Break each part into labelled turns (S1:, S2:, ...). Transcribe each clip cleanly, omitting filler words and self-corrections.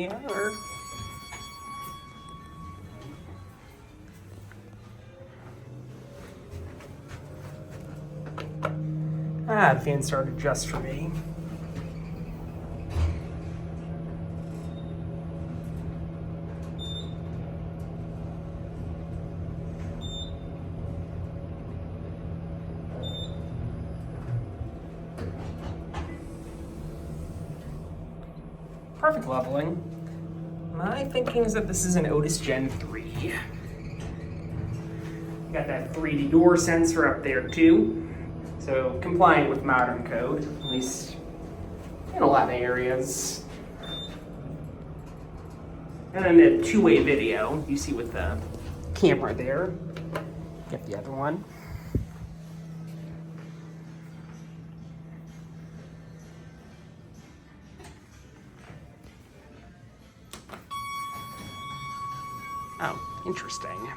S1: we are. The fan started just for me. Perfect leveling. My thinking is that this is an Otis Gen3. Got that 3D door sensor up there too. So compliant with modern code, at least in a lot of areas. And then the two-way video, you see with the camera there. Get the other one. Oh, interesting.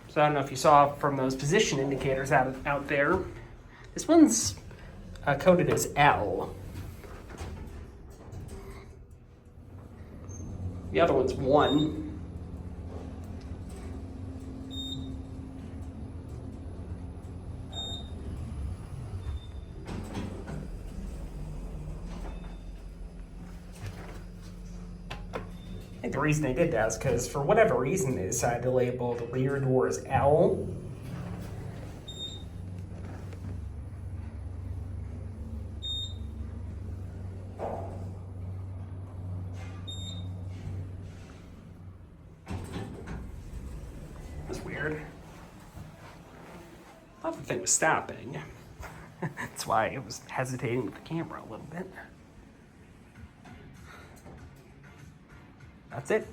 S1: So I don't know if you saw from those position indicators out there. This one's coded as L. The other one's 1. I think the reason they did that is because for whatever reason they decided to label the rear door as L. That's weird. I thought the thing was stopping. That's why I was hesitating with the camera a little bit. That's it.